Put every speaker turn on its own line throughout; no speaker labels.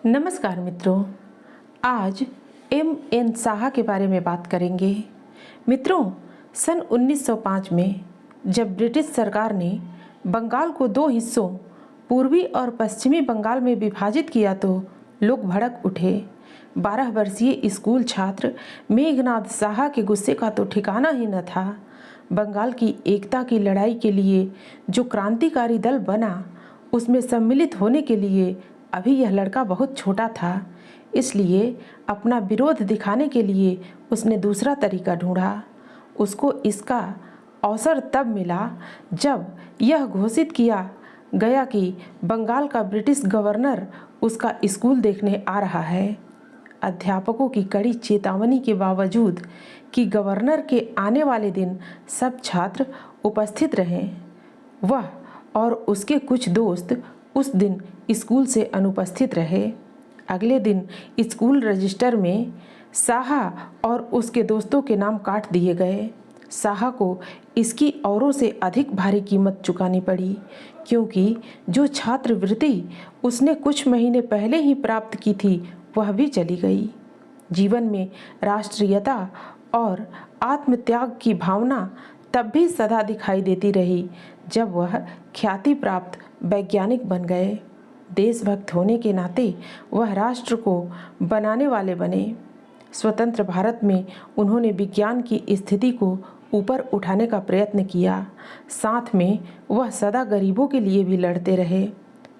नमस्कार मित्रों, आज एम.एन. साहा के बारे में बात करेंगे। मित्रों, सन 1905 में जब ब्रिटिश सरकार ने बंगाल को दो हिस्सों पूर्वी और पश्चिमी बंगाल में विभाजित किया तो लोग भड़क उठे। 12 वर्षीय स्कूल छात्र मेघनाद साहा के गुस्से का तो ठिकाना ही न था। बंगाल की एकता की लड़ाई के लिए जो क्रांतिकारी दल बना, उसमें सम्मिलित होने के लिए अभी यह लड़का बहुत छोटा था। इसलिए अपना विरोध दिखाने के लिए उसने दूसरा तरीका ढूंढा। उसको इसका अवसर तब मिला जब यह घोषित किया गया कि बंगाल का ब्रिटिश गवर्नर उसका स्कूल देखने आ रहा है। अध्यापकों की कड़ी चेतावनी के बावजूद कि गवर्नर के आने वाले दिन सब छात्र उपस्थित रहे, वह और उसके कुछ दोस्त उस दिन स्कूल से अनुपस्थित रहे। अगले दिन स्कूल रजिस्टर में साहा और उसके दोस्तों के नाम काट दिए गए। साहा को इसकी औरों से अधिक भारी कीमत चुकानी पड़ी, क्योंकि जो छात्रवृत्ति उसने कुछ महीने पहले ही प्राप्त की थी वह भी चली गई। जीवन में राष्ट्रीयता और आत्मत्याग की भावना तब भी सदा दिखाई देती रही जब वह ख्याति प्राप्त वैज्ञानिक बन गए। देशभक्त होने के नाते वह राष्ट्र को बनाने वाले बने। स्वतंत्र भारत में उन्होंने विज्ञान की स्थिति को ऊपर उठाने का प्रयत्न किया। साथ में वह सदा गरीबों के लिए भी लड़ते रहे।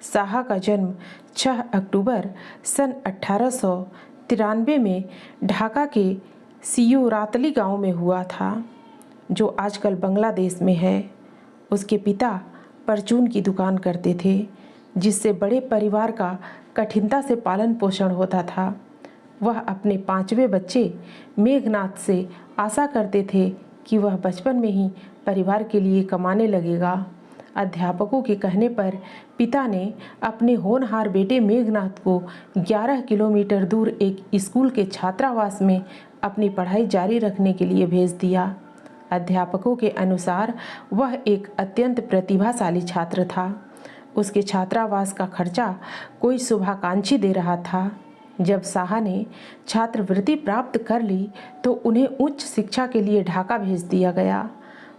साहा का जन्म 6 अक्टूबर सन 1893 में ढाका के सियुरातली गांव में हुआ था, जो आजकल बांग्लादेश में है। उसके पिता परचून की दुकान करते थे, जिससे बड़े परिवार का कठिनता से पालन पोषण होता था। वह अपने 5वें बच्चे मेघनाद से आशा करते थे कि वह बचपन में ही परिवार के लिए कमाने लगेगा। अध्यापकों के कहने पर पिता ने अपने होनहार बेटे मेघनाद को 11 किलोमीटर दूर एक स्कूल के छात्रावास में अपनी पढ़ाई जारी रखने के लिए भेज दिया। अध्यापकों के अनुसार वह एक अत्यंत प्रतिभाशाली छात्र था। उसके छात्रावास का खर्चा कोई शुभाकांक्षी दे रहा था। जब साहा ने छात्रवृत्ति प्राप्त कर ली तो उन्हें उच्च शिक्षा के लिए ढाका भेज दिया गया।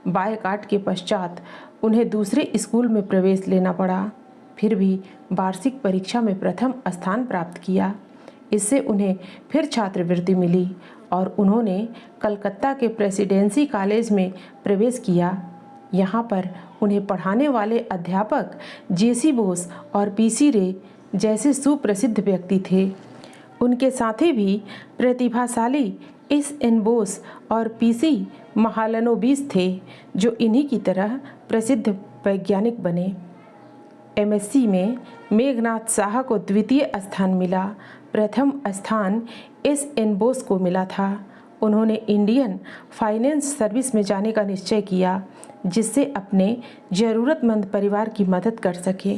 बायकाट के पश्चात उन्हें दूसरे स्कूल में प्रवेश लेना पड़ा। फिर भी वार्षिक परीक्षा में प्रथम स्थान प्राप्त किया। इससे उन्हें फिर छात्रवृत्ति मिली और उन्होंने कलकत्ता के प्रेसिडेंसी कॉलेज में प्रवेश किया। यहाँ पर उन्हें पढ़ाने वाले अध्यापक जे.सी. बोस और पी.सी. रे जैसे सुप्रसिद्ध व्यक्ति थे। उनके साथी भी प्रतिभाशाली एस.एन. बोस और पी.सी. महालनोबिस थे, जो इन्हीं की तरह प्रसिद्ध वैज्ञानिक बने। एमएससी में मेघनाद साहा को द्वितीय स्थान मिला। प्रथम स्थान एस.एन. बोस को मिला था। उन्होंने इंडियन फाइनेंस सर्विस में जाने का निश्चय किया, जिससे अपने ज़रूरतमंद परिवार की मदद कर सके।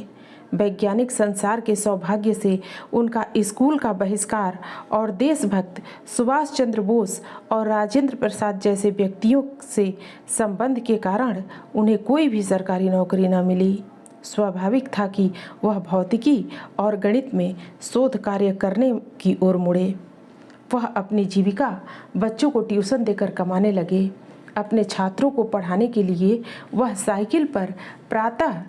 वैज्ञानिक संसार के सौभाग्य से उनका स्कूल का बहिष्कार और देशभक्त सुभाष चंद्र बोस और राजेंद्र प्रसाद जैसे व्यक्तियों से संबंध के कारण उन्हें कोई भी सरकारी नौकरी न मिली। स्वाभाविक था कि वह भौतिकी और गणित में शोध कार्य करने की ओर मुड़े। वह अपनी जीविका बच्चों को ट्यूशन देकर कमाने लगे। अपने छात्रों को पढ़ाने के लिए वह साइकिल पर प्रातः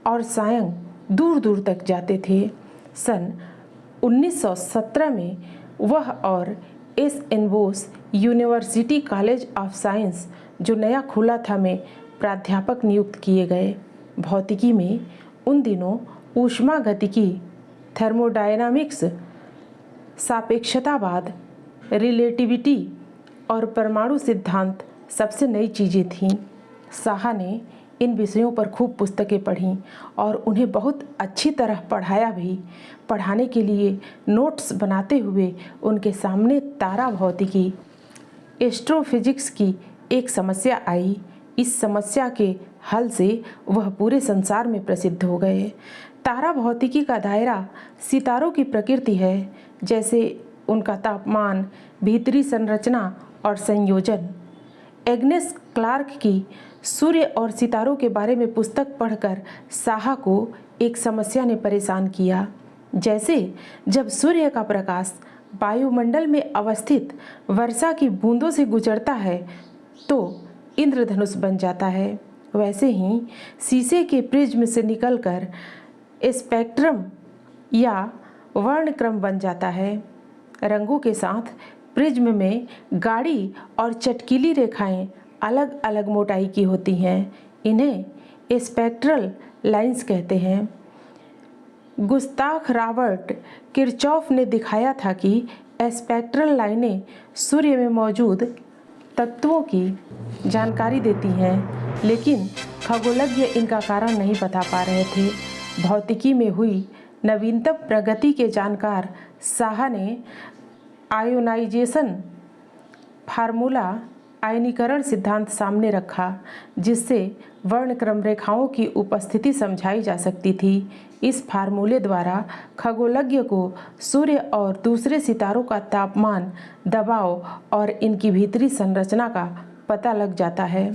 और सायं दूर दूर तक जाते थे। सन 1917 में वह और SN. Bose university college of science, जो नया खुला था, में प्राध्यापक नियुक्त किए गए। भौतिकी में उन दिनों ऊष्मागतिकी, थर्मोडायनामिक्स, सापेक्षतावाद, रिलेटिविटी और परमाणु सिद्धांत सबसे नई चीज़ें थीं। साहा ने इन विषयों पर खूब पुस्तकें पढ़ीं और उन्हें बहुत अच्छी तरह पढ़ाया भी। पढ़ाने के लिए नोट्स बनाते हुए उनके सामने तारा भौतिकी, एस्ट्रोफिजिक्स की एक समस्या आई। इस समस्या के हल से वह पूरे संसार में प्रसिद्ध हो गए। तारा भौतिकी का दायरा सितारों की प्रकृति है, जैसे उनका तापमान, भीतरी संरचना और संयोजन। एग्नेस क्लार्क की सूर्य और सितारों के बारे में पुस्तक पढ़कर साहा को एक समस्या ने परेशान किया। जैसे जब सूर्य का प्रकाश वायुमंडल में अवस्थित वर्षा की बूंदों से गुजरता है तो इंद्रधनुष बन जाता है, वैसे ही शीशे के प्रिज्म से निकलकर स्पेक्ट्रम या वर्णक्रम बन जाता है। रंगों के साथ प्रिज्म में गाढ़ी और चटकीली रेखाएं अलग अलग मोटाई की होती हैं। इन्हें स्पेक्ट्रल लाइंस कहते हैं। गुस्ताख रॉबर्ट किरचॉफ ने दिखाया था कि स्पेक्ट्रल लाइनें सूर्य में मौजूद तत्वों की जानकारी देती हैं, लेकिन खगोलज्ञ इनका कारण नहीं बता पा रहे थे। भौतिकी में हुई नवीनतम प्रगति के जानकार साहा ने आयोनाइजेशन फार्मूला आयनीकरण सिद्धांत सामने रखा, जिससे वर्णक्रम रेखाओं की उपस्थिति समझाई जा सकती थी। इस फार्मूले द्वारा खगोलज्ञ को सूर्य और दूसरे सितारों का तापमान, दबाव और इनकी भीतरी संरचना का पता लग जाता है।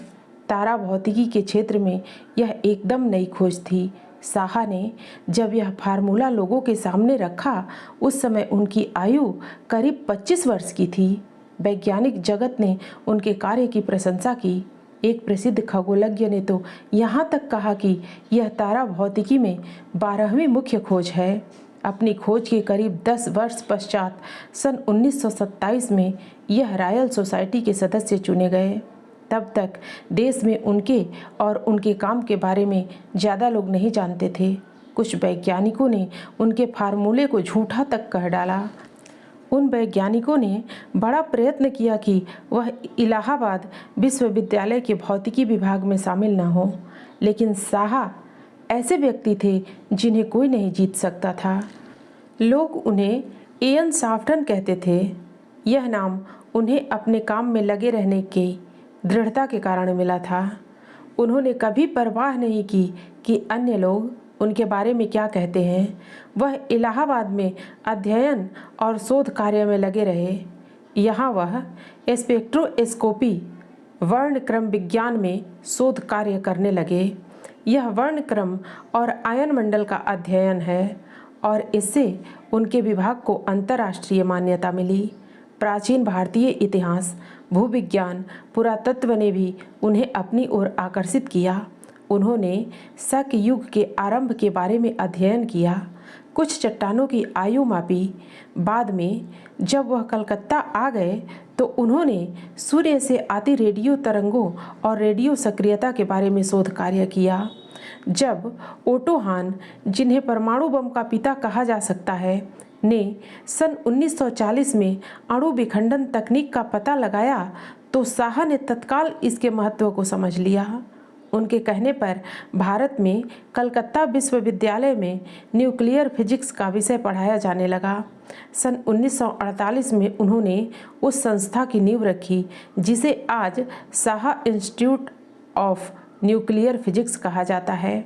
तारा भौतिकी के क्षेत्र में यह एकदम नई खोज थी। साहा ने जब यह फार्मूला लोगों के सामने रखा, उस समय उनकी आयु करीब 25 वर्ष की थी। वैज्ञानिक जगत ने उनके कार्य की प्रशंसा की। एक प्रसिद्ध खगोलज्ञ ने तो यहाँ तक कहा कि यह तारा भौतिकी में 12वीं मुख्य खोज है। अपनी खोज के करीब 10 वर्ष पश्चात सन 1927 में यह रॉयल सोसाइटी के सदस्य चुने गए। तब तक देश में उनके और उनके काम के बारे में ज़्यादा लोग नहीं जानते थे। कुछ वैज्ञानिकों ने उनके फार्मूले को झूठा तक कह डाला। उन वैज्ञानिकों ने बड़ा प्रयत्न किया कि वह इलाहाबाद विश्वविद्यालय के भौतिकी विभाग में शामिल न हो, लेकिन साहा ऐसे व्यक्ति थे जिन्हें कोई नहीं जीत सकता था। लोग उन्हें एन साफ्टन कहते थे। यह नाम उन्हें अपने काम में लगे रहने की दृढ़ता के कारण मिला था। उन्होंने कभी परवाह नहीं की कि अन्य लोग उनके बारे में क्या कहते हैं। वह इलाहाबाद में अध्ययन और शोध कार्य में लगे रहे। यहाँ वह स्पेक्ट्रोस्कोपी वर्णक्रम विज्ञान में शोध कार्य करने लगे। यह वर्णक्रम और आयन मंडल का अध्ययन है और इससे उनके विभाग को अंतर्राष्ट्रीय मान्यता मिली। प्राचीन भारतीय इतिहास, भूविज्ञान, पुरातत्व ने भी उन्हें अपनी ओर आकर्षित किया। उन्होंने शक युग के आरंभ के बारे में अध्ययन किया, कुछ चट्टानों की आयु मापी। बाद में जब वह कलकत्ता आ गए तो उन्होंने सूर्य से आती रेडियो तरंगों और रेडियो सक्रियता के बारे में शोध कार्य किया। जब ओटो हान, जिन्हें परमाणु बम का पिता कहा जा सकता है, ने सन 1940 में अणु विखंडन तकनीक का पता लगाया तो साहा ने तत्काल इसके महत्व को समझ लिया। उनके कहने पर भारत में कलकत्ता विश्वविद्यालय में न्यूक्लियर फिजिक्स का विषय पढ़ाया जाने लगा। सन 1948 में उन्होंने उस संस्था की नींव रखी जिसे आज Saha institute of nuclear physics कहा जाता है।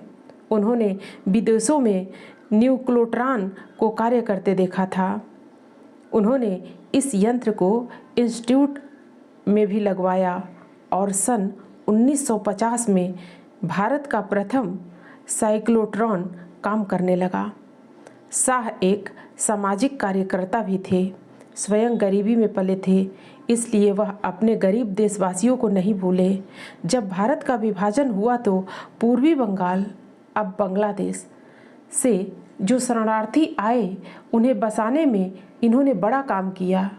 उन्होंने विदेशों में न्यूक्लोट्रॉन को कार्य करते देखा था। उन्होंने इस यंत्र को इंस्टीट्यूट में भी लगवाया और सन 1950 में भारत का प्रथम साइक्लोट्रॉन काम करने लगा। शाह एक सामाजिक कार्यकर्ता भी थे। स्वयं गरीबी में पले थे, इसलिए वह अपने गरीब देशवासियों को नहीं भूले। जब भारत का विभाजन हुआ तो पूर्वी बंगाल, अब बांग्लादेश से जो शरणार्थी आए, उन्हें बसाने में इन्होंने बड़ा काम किया।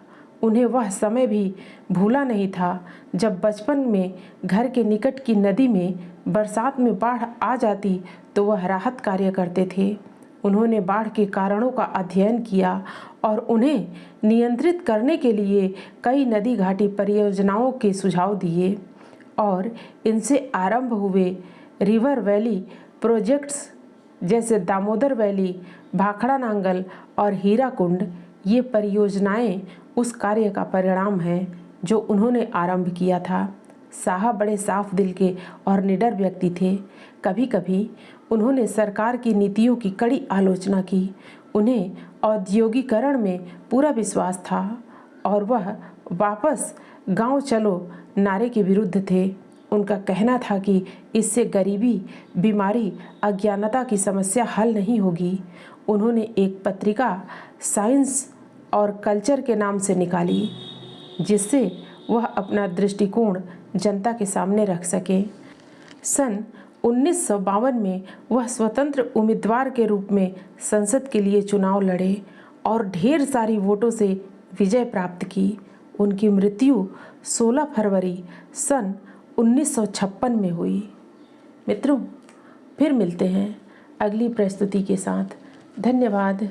उन्हें वह समय भी भूला नहीं था जब बचपन में घर के निकट की नदी में बरसात में बाढ़ आ जाती तो वह राहत कार्य करते थे। उन्होंने बाढ़ के कारणों का अध्ययन किया और उन्हें नियंत्रित करने के लिए कई नदी घाटी परियोजनाओं के सुझाव दिए और इनसे आरंभ हुए रिवर वैली प्रोजेक्ट्स जैसे दामोदर वैली, भाखड़ा नांगल और हीराकुंड। ये परियोजनाएं उस कार्य का परिणाम हैं जो उन्होंने आरंभ किया था। साहा बड़े साफ दिल के और निडर व्यक्ति थे। कभी कभी उन्होंने सरकार की नीतियों की कड़ी आलोचना की। उन्हें औद्योगिकरण में पूरा विश्वास था और वह वापस गांव चलो नारे के विरुद्ध थे। उनका कहना था कि इससे गरीबी, बीमारी, अज्ञानता की समस्या हल नहीं होगी। उन्होंने एक पत्रिका साइंस और कल्चर के नाम से निकाली, जिससे वह अपना दृष्टिकोण जनता के सामने रख सके। सन 1952 में वह स्वतंत्र उम्मीदवार के रूप में संसद के लिए चुनाव लड़े और ढेर सारी वोटों से विजय प्राप्त की। उनकी मृत्यु 16 फरवरी सन 1956 में हुई। मित्रों, फिर मिलते हैं अगली प्रस्तुति के साथ। धन्यवाद।